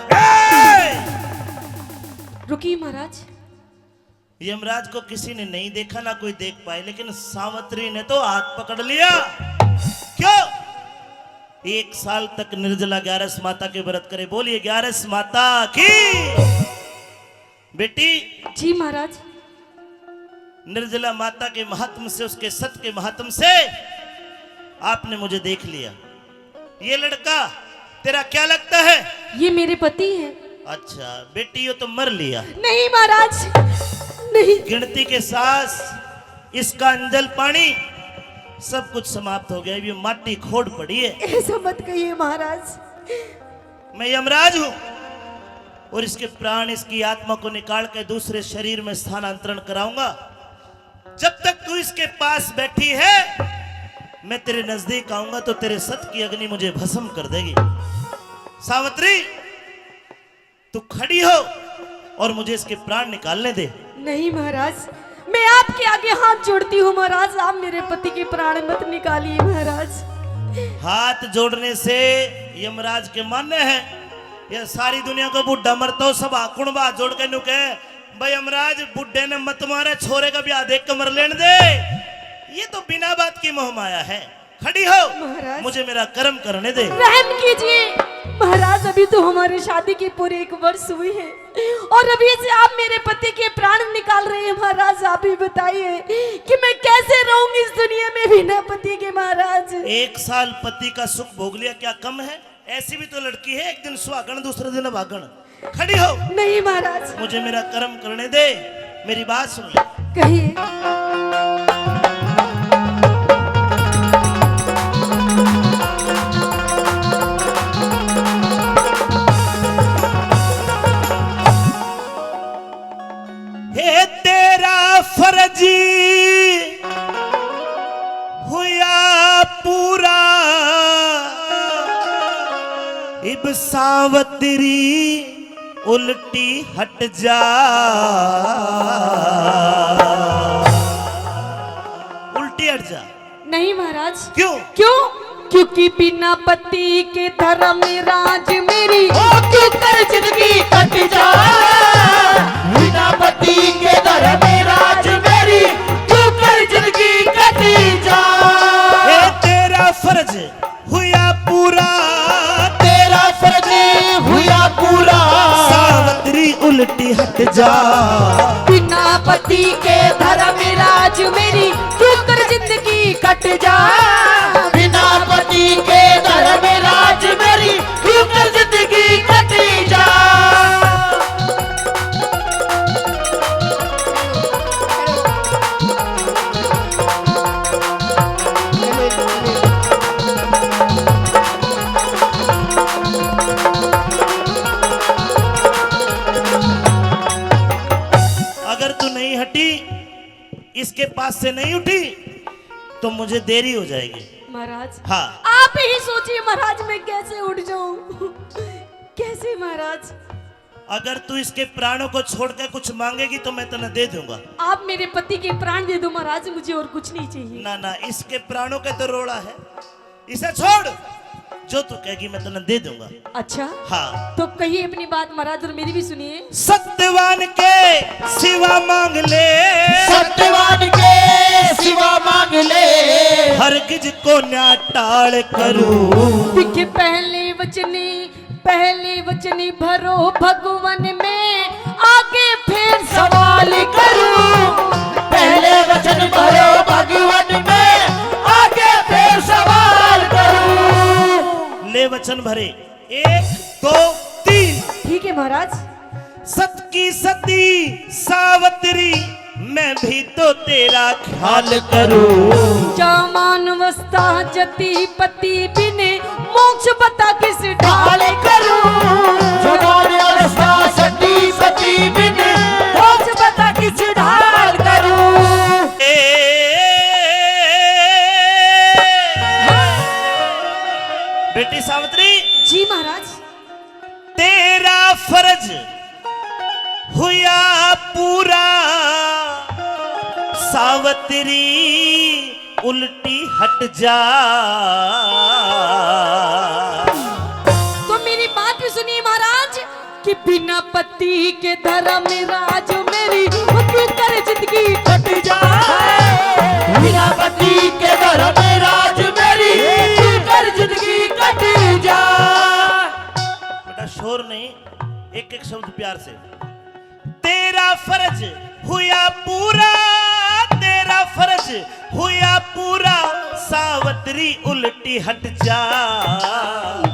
Speaker 3: रुकिए महाराज।
Speaker 1: यमराज को किसी ने नहीं देखा, ना कोई देख पाए, लेकिन सावित्री ने तो हाथ पकड़ लिया। क्यों? 1 साल तक निर्जला 11 माता के व्रत करे। बोलिए 11 माता की। बेटी
Speaker 3: जी महाराज।
Speaker 1: निर्जला माता के महात्म से, उसके सत के महात्म से आपने मुझे देख लिया। ये लड़का तेरा क्या लगता है?
Speaker 3: ये मेरे पति हैं।
Speaker 1: अच्छा बेटी, ये तो मर लिया।
Speaker 3: नहीं महाराज, नहीं।
Speaker 1: गिनती के सांस, इसका अंजल पानी, सब कुछ समाप्त हो गया। ये माटी खोद पड़ी है।
Speaker 3: ऐसा मत कहिए महाराज।
Speaker 1: मैं यमराज हूं और इसके प्राण, इसकी आत्मा को निकाल के दूसरे शरीर में स्थानांतरण कराऊंगा। जब तक तू इसके पास बैठी है, मैं तेरे नजदीक आऊंगा तो तेरे सत की अग्नि मुझे भस्म कर देगी। सावित्री, तू खड़ी हो और मुझे इसके प्राण निकालने दे।
Speaker 3: नहीं महाराज, मैं आपके आगे हाथ जोड़ती हूँ महाराज। आप मेरे पति के प्राण मत निकालिए महाराज।
Speaker 1: हाथ जोड़ने से यमराज के मान्य है। यह सारी दुनिया को बुढ़ा मरता हो, सब आकुण बात जोड़ के नु कहे भाई यमराज बुढ़े ने मत मारे, छोरे का ब्याह देख के मर लेने दे। ये तो बिना बात की मोह माया है। खड़ी हो,
Speaker 3: महाराज।
Speaker 1: मुझे मेरा कर्म करने दे।
Speaker 3: रहम कीजिए महाराज। अभी तो हमारी शादी के पूरे 1 वर्ष हुए हैं और अभी से आप मेरे पति के प्राण निकाल रहे हैं महाराज। आप ही बताइए कि मैं कैसे रहूंगी इस दुनिया में बिना पति के महाराज।
Speaker 1: 1 साल पति का सुख भोग लिया, क्या कम है? ऐसी भी तो लड़की है, एक दिन सुहागण दूसरे दिन अभागण। खड़ी हो।
Speaker 3: नहीं महाराज।
Speaker 1: मुझे मेरा कर्म करने दे। मेरी बात सुन ले।
Speaker 3: कहिए।
Speaker 1: हे तेरा फर्ज हुआ पूरा, इब सावतरी उल्टी हट जा। उल्टी हट जा।
Speaker 3: नहीं महाराज।
Speaker 1: क्यों?
Speaker 3: क्यों? क्योंकि बिना पति के धर्म राज मेरी
Speaker 2: क्यों कर जिंदगी कट जा। बिना पति के दर में राज मेरी क्यों कर जिंदगी कट जा।
Speaker 1: हे तेरा फर्ज हुआ पूरा,
Speaker 2: तेरा फर्ज हुआ पूरा,
Speaker 1: सावतरी उल्टी हट जा।
Speaker 3: बिना पति के धर्म राज मेरी क्यों कर जिंदगी कट जा।
Speaker 2: बिना पति के दर में राज मेरी क्यों कर जिंदगी कट जा।
Speaker 1: अगर तू नहीं हटी, इसके पास से नहीं उठी, तो मुझे देरी हो जाएगी।
Speaker 3: महाराज
Speaker 1: हाँ।
Speaker 3: आप ही सोचिए महाराज, मैं कैसे उठ जाऊं। कैसे महाराज।
Speaker 1: अगर तू इसके प्राणों को छोड़ के कुछ मांगेगी तो मैं तुम्हें दे दूंगा।
Speaker 3: आप मेरे पति के प्राण दे दो महाराज, मुझे और कुछ नहीं चाहिए।
Speaker 1: ना ना, इसके प्राणों के तो रोड़ा है, इसे छोड़। जो तू कहेगी मैं तने दे दूंगा।
Speaker 3: अच्छा
Speaker 1: हाँ
Speaker 3: तो कहिए अपनी बात महाराज और मेरी भी सुनिए।
Speaker 1: सत्यवान के सिवा मांग ले,
Speaker 2: सत्यवान के सिवा मांग ले,
Speaker 1: हरगिज को ना टाल करूं।
Speaker 3: दिखे पहले वचनी भरो भगवन में, आगे फिर
Speaker 2: सवाल करूं। पहले वचन भरो भगवन में, आगे फिर सवाल करूं।
Speaker 1: ले वचन भरे 1 2 3।
Speaker 3: ठीक है महाराज।
Speaker 1: सत की सती सावत्री मैं भी तो तेरा ख्याल करूं।
Speaker 3: जामान अवस्था जति पति बिने, मोक्ष बता किस
Speaker 2: ढाल करूं। जवान अवस्था सती पति बिन, मोक्ष बता किस ढाल करूं।
Speaker 1: बेटी सावित्री
Speaker 3: जी महाराज।
Speaker 1: तेरा फर्ज हुआ पूरा, सावित्री उल्टी हट जा।
Speaker 3: तो मेरी बात भी सुनिए महाराज कि बिना पति के धर्म राज मेरी क्यों कर जिंदगी
Speaker 2: कट जा। बिना पति के धर्म राज मेरी, क्यों कर जिंदगी कट जा।
Speaker 1: बेटा शोर नहीं, एक एक शब्द प्यार से। तेरा फर्ज हुआ पूरा, तेरा फर्ज हुआ पूरा, सावित्री उल्टी हट जा।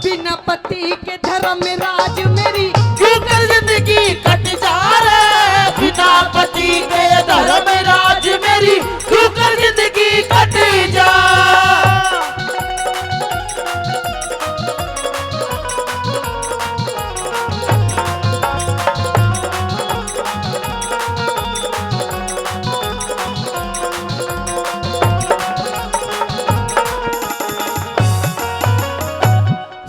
Speaker 3: बिना पति के धर्म राज मेरी
Speaker 2: क्यों कर जिंदगी कट जा रे। बिना पति के धर्म राज मेरी, क्यों कर जिंदगी कट जा।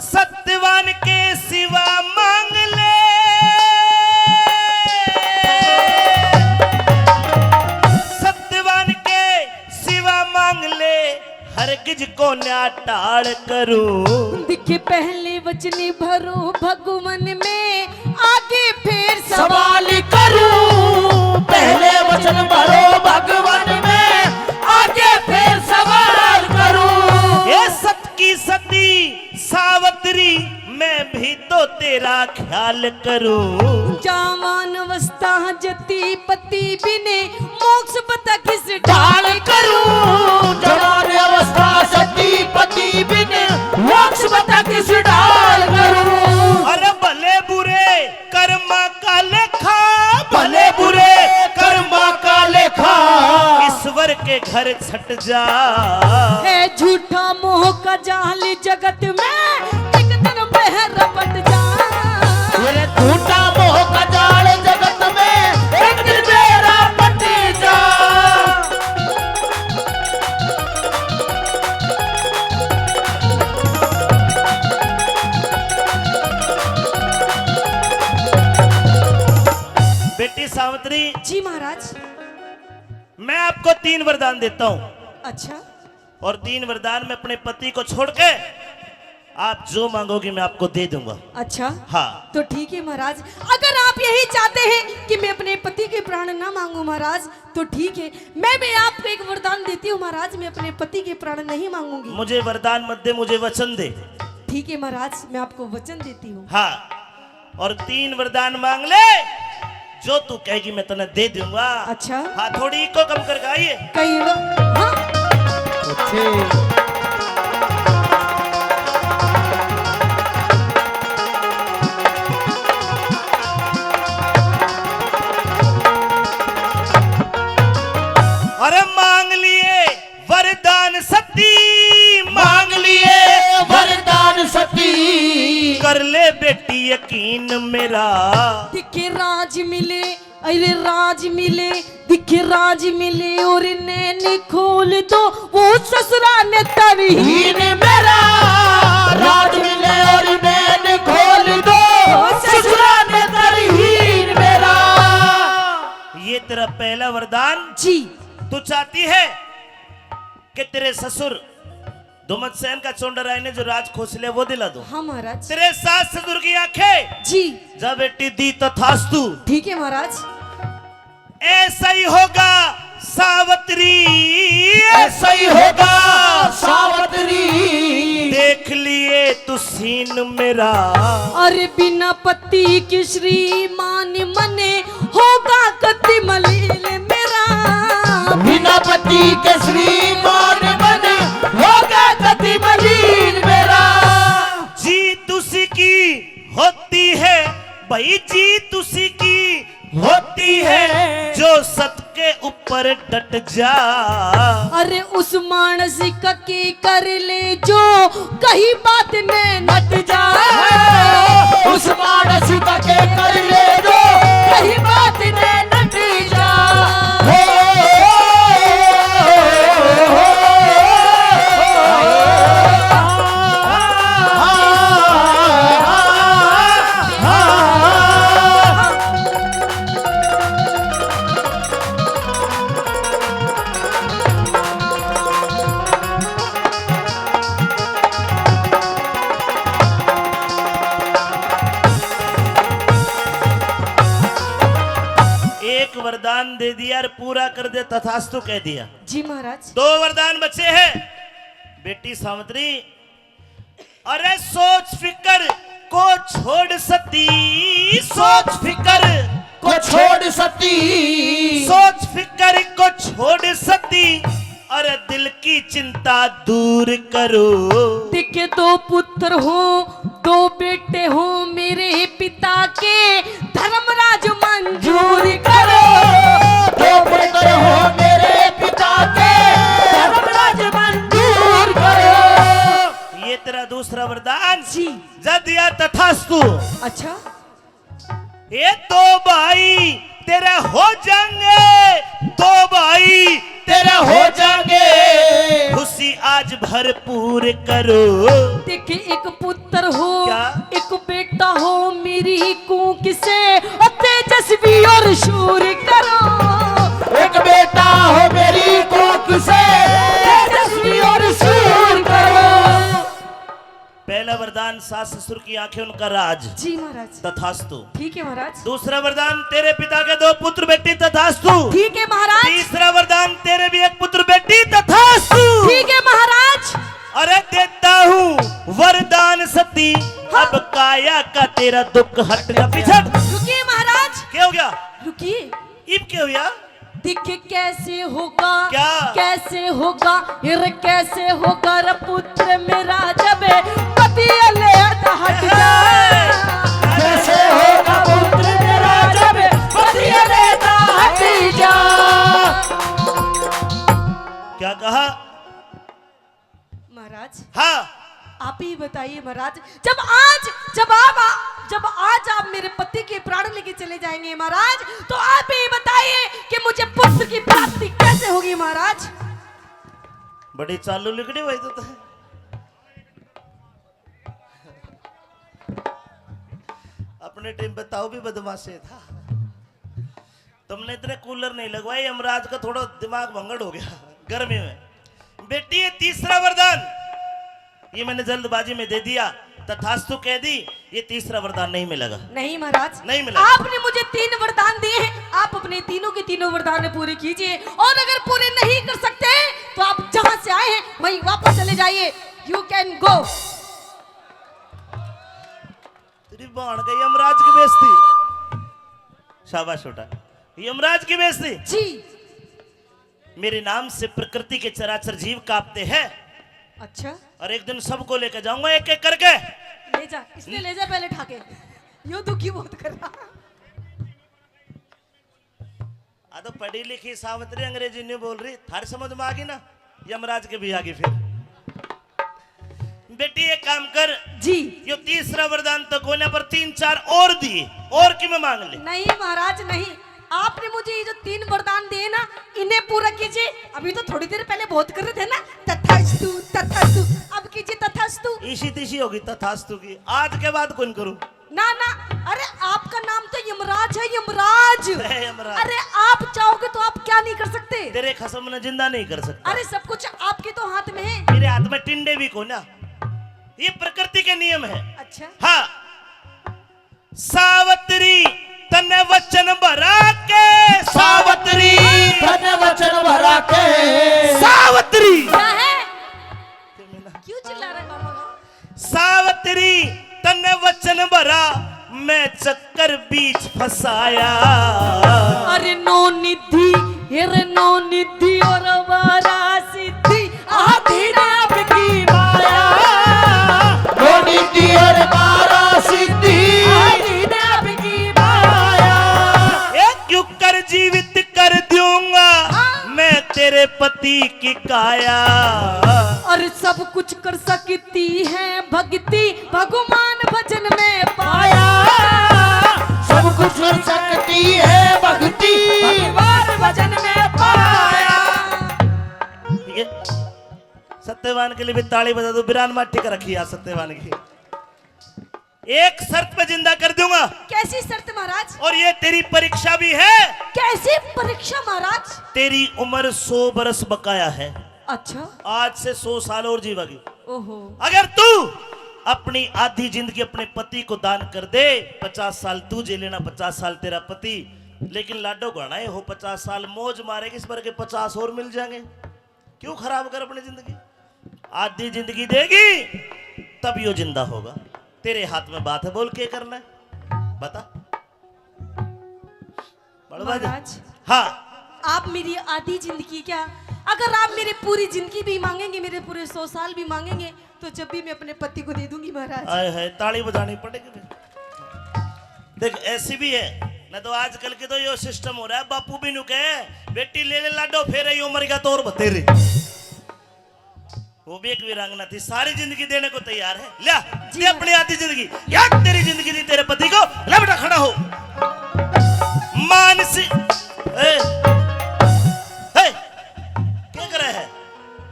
Speaker 1: सत्यवान के सिवा मांग ले, सत्यवान के सिवा मांग ले, हरगिज को न्या टाल करूं।
Speaker 3: दिखे पहले वचनी भरो भगवन में, आगे फिर
Speaker 2: सवाल करूं। पहले वचन भरो भगवन में, आगे फिर सवाल करूं।
Speaker 1: ये सत की सती सावित्री मैं भी तो तेरा ख्याल करूं।
Speaker 3: जामान अवस्था जति पति बिने, मोक्ष बता किस
Speaker 2: ढाल करूं। जवान अवस्था सती पति बिन, मोक्ष बता किस ढाल करूं।
Speaker 1: अरे भले बुरे कर्मा का लेखा,
Speaker 2: भले बुरे कर्मा का लेखा,
Speaker 1: ईश्वर के घर छट जा।
Speaker 3: है झूठा मोह का जाल जगत में, एक दिन बह रपट जा।
Speaker 2: मेरे झूठा मोह का जाल जगत में, एक दिन मेरा पट जा।
Speaker 1: बेटी सावित्री
Speaker 3: जी महाराज।
Speaker 1: मैं आपको 3 वरदान देता हूं,
Speaker 3: अच्छा
Speaker 1: और 3 वरदान में अपने पति को छोड़ के आप जो मांगोगी मैं आपको दे दूंगा।
Speaker 3: अच्छा
Speaker 1: हाँ
Speaker 3: तो ठीक है महाराज। अगर आप यही चाहते हैं कि मैं अपने पति के प्राण ना मांगू महाराज, तो ठीक है, मैं भी आपको एक वरदान देती हूँ महाराज। मैं अपने पति के प्राण नहीं मांगूंगी।
Speaker 1: मुझे वरदान मत दे, मुझे वचन दे।
Speaker 3: ठीक है महाराज, मैं आपको वचन देती हूँ।
Speaker 1: हाँ और 3 वरदान मांग ले, जो तू कहेगी मैं तने दे दूंगा।
Speaker 3: अच्छा
Speaker 1: हाँ थोड़ी को कम कर गाइए।
Speaker 3: कहीं हाँ
Speaker 1: अरे मांग लिए वरदान सती,
Speaker 2: मांग लिए वरदान सती,
Speaker 1: कर ले बेटी यकीन मेरा।
Speaker 3: दिखे राज मिले, अरे राज मिले, दिखे राज मिले और नैन खोल दो, वो ससुरा ने तभी
Speaker 2: हीन मेरा। राज मिले और नैन खोल दो, ससुरा ने तरहीन मेरा।
Speaker 1: ये तेरा पहला वरदान।
Speaker 3: जी
Speaker 1: तू चाहती है कि तेरे ससुर दुमत सेन का चोंडराय ने जो राज खोसले वो दिला दो।
Speaker 3: हाँ महाराज।
Speaker 1: तेरे सास ससुर की आंखें
Speaker 3: जी
Speaker 1: जा बेटी दी तथास्तु।
Speaker 3: ठीक है महाराज।
Speaker 1: ऐसा ही होगा सावित्री,
Speaker 2: ऐसा ही होगा सावित्री।
Speaker 1: देख लिए तू सीन मेरा,
Speaker 3: अरे बिना पति की श्रीमान मने होगा कति मलिन मेरा।
Speaker 2: बिना पति के श्रीमान बने होगा कति मलिन मेरा।
Speaker 1: जीत उसी की होती है भाई, जीत उसी की होती है जो सत के ऊपर डट जा।
Speaker 3: अरे उस मानस की कर ले जो कहीं बात में नट जा।
Speaker 2: उस मानस के कर ले जो कहीं बात में नट जा।
Speaker 1: एक वरदान दे दिया और पूरा कर दे तथास्तु कह दिया।
Speaker 3: जी महाराज।
Speaker 1: 2 वरदान बचे हैं बेटी सावित्री। अरे सोच फिकर को छोड़ सती, सोच फिकर
Speaker 2: को छोड़ सती,
Speaker 1: सोच फिकर को छोड़ सती, अरे दिल की चिंता दूर करो।
Speaker 3: दिखे 2 पुत्र हो 2 बेटे हो मेरे पिता के, धर्मराज मंजूर करो।
Speaker 2: 2 पुत्र हो मेरे पिता के, धर्मराज मंजूर करो।
Speaker 1: ये तेरा दूसरा वरदान
Speaker 3: जी।
Speaker 1: जा दिया तथास्तु।
Speaker 3: अच्छा।
Speaker 1: ये 2 भाई तेरे हो जाएंगे, 2 भाई
Speaker 2: तेरे हो जाएंगे।
Speaker 1: खुशी आज भरपूर करो।
Speaker 3: देखे 1 पुत्र हो
Speaker 1: क्या?
Speaker 3: 1 बेटा हो मेरी कूक से, तेजस्वी और शूर करो।
Speaker 2: 1 बेटा हो मेरी कोख से, तेजस्वी और शूर करो।
Speaker 1: पहला वरदान सास ससुर की आंखें उनका राज,
Speaker 3: जी महाराज।
Speaker 1: तथास्तु।
Speaker 3: ठीक है महाराज।
Speaker 1: दूसरा वरदान तेरे पिता के 2 पुत्र बेटी, तथास्तु।
Speaker 3: ठीक है महाराज।
Speaker 1: तीसरा वरदान तेरे भी 1 पुत्र बेटी, तथास्तु।
Speaker 3: ठीक है महाराज।
Speaker 1: अरे देता हूँ वरदान सती, अब काया का तेरा दुख हट गया। पीछे
Speaker 3: रुकिए महाराज।
Speaker 1: क्या हो गया?
Speaker 3: रुकिए।
Speaker 1: इब क्या हो गया?
Speaker 3: देखे कैसे होगा,
Speaker 1: क्या?
Speaker 3: कैसे होगा, ये कैसे होगा रे पुत्र मेरा जब पति ले हट जा।
Speaker 2: कैसे होगा पुत्र मेरा जब पति लेता हट जा।
Speaker 1: क्या कहा
Speaker 3: महाराज?
Speaker 1: हाँ
Speaker 3: आप ही बताइए महाराज। जब आज आप मेरे पति के प्राण लेके चले जाएंगे महाराज, तो आप ही बताइए कि मुझे पुत्र की प्राप्ति कैसे होगी महाराज?
Speaker 1: बड़ी चालू लिखड़ी भाई तो अपने टाइम बताओ भी बदमाशी था। तुमने इतने कूलर नहीं लगवाए, यमराज का थोड़ा दिमाग भंगड़ हो गया गर्मी में। बेटी ये तीसरा वरदान ये मैंने जल्दबाजी में दे दिया, तथास्तु कह दी। ये तीसरा वरदान नहीं मिलेगा।
Speaker 3: नहीं महाराज,
Speaker 1: नहीं मिला।
Speaker 3: आपने मुझे 3 वरदान दिए हैं, आप अपने तीनों के तीनों वरदान पूरे कीजिए, और अगर पूरे नहीं कर सकते तो आप जहां से आए हैं वहीं वापस चले जाइए। You can go.
Speaker 1: तेरी बाण गई यमराज की बेइज्जती। शाबाश छोटा, यमराज की बेइज्जती।
Speaker 3: जी।
Speaker 1: मेरे नाम से प्रकृति के चराचर जीव कांपते हैं,
Speaker 3: अच्छा।
Speaker 1: और एक दिन सबको लेकर जाऊंगा एक एक करके।
Speaker 3: ले जा, इसने ले जा पहले ठाके। यो दुखी बहुत कर रहा।
Speaker 1: तो पढ़ी लिखी सावित्री अंग्रेजी नहीं बोल रही, थारी समझ में आ गई ना, यमराज के भी आ गई। फिर बेटी एक काम कर
Speaker 3: जी।
Speaker 1: यो तीसरा वरदान तो कोने पर 3-4 और दिए, और कि मैं मांग ले।
Speaker 3: नहीं महाराज नहीं, आपने मुझे ये जो 3 वरदान दिए ना, इन्हें पूरा कीजिए। अभी तो थोड़ी देर पहले बहुत कर रहे थे ना, तथास्तु तथास्तु, अब कीजिए तथास्तु।
Speaker 1: इसी तीसी होगी तथास्तु की, आज के बाद कौन करूं?
Speaker 3: ना ना, अरे आपका नाम तो यमराज है, यमराज।
Speaker 1: यमराज।
Speaker 3: अरे आप चाहोगे तो आप क्या नहीं कर सकते?
Speaker 1: तेरे खसम ने जिंदा नहीं कर सकता।
Speaker 3: अरे सब कुछ आपके तो हाथ में है।
Speaker 1: मेरे हाथ में टिंडे भी को ना, ये प्रकृति के नियम है।
Speaker 3: अच्छा
Speaker 1: हाँ, सावत्री तने वचन भरा के, सावत्री
Speaker 2: धन वचन भरा के,
Speaker 1: सावत्री
Speaker 3: क्या है? क्यों चिल्ला रहा है मामा का?
Speaker 1: सावत्री तने वचन भरा, मैं चक्कर बीच फंसाया।
Speaker 3: अरे नो निधि, अरे नो निधि और वारा सिद्धि, आधी नाम की माया।
Speaker 2: धोनी दियर मारा सिद्धि,
Speaker 3: आधी नाम की माया।
Speaker 1: एक क्यों कर जीवित कर दूंगा मैं तेरे पति की काया।
Speaker 3: और सब कुछ कर सकती है भक्ति, भगवान भजन में पाया।
Speaker 2: सब कुछ कर सकती है भक्ति,
Speaker 3: भगवान भजन में पाया।
Speaker 1: ये सत्यवान के लिए भी ताली बजा दो। बिरान माटी का रखी है सत्यवान की। एक शर्त पे जिंदा कर दूंगा,
Speaker 3: कैसी शर्त महाराज?
Speaker 1: और ये तेरी परीक्षा भी है।
Speaker 3: कैसी परीक्षा महाराज?
Speaker 1: तेरी उम्र 100 बरस बकाया है।
Speaker 3: अच्छा,
Speaker 1: आज से 100 साल और जीवागी।
Speaker 3: ओहो,
Speaker 1: अगर तू अपनी आधी जिंदगी अपने पति को दान कर दे, 50 साल तू जे लेना, 50 साल तेरा पति, लेकिन लाडो गाना हो 50 साल मौज मारेगी, इस पर के 50 और मिल जाएंगे। क्यों खराब कर अपनी जिंदगी? आधी जिंदगी देगी तब यो जिंदा होगा। तेरे हाथ में बात है, बोल के करना है, बता। बड़वा जी।
Speaker 3: महाराज
Speaker 1: हाँ,
Speaker 3: आप मेरी आधी जिंदगी क्या, अगर आप मेरी पूरी जिंदगी भी मांगेंगे, मेरे पूरे 100 साल भी मांगेंगे, तो जब भी मैं अपने पति को दे दूंगी महाराज।
Speaker 1: आए है ताली बजानी पड़ेगी फिर। देख ऐसी भी है ना, तो आजकल के तो यो सिस्टम हो रहा है, बापू भी नु कहे बेटी ले ले लाडो, फेर यो मर गया तो और बतेरे। वो भी एक वीरांगना थी, सारी जिंदगी देने को तैयार है। लिया दे अपनी आधी जिंदगी, या तेरी जिंदगी दी तेरे पति को। ले बेटा खड़ा हो। मानसी क्या कर रहे हैं?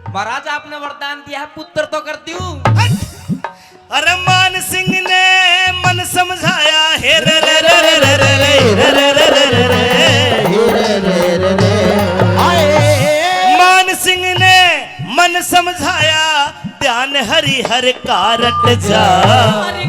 Speaker 4: महाराज आपने वरदान दिया है, पुत्र तो कर दूं।
Speaker 1: अरे मान सिंह ने मन समझाया, हे रे रे रे रे रे रे रे रे रे रे रे। मान सिंह ने मन समझाया, ध्यान हरि हर का रट जा।
Speaker 3: अरे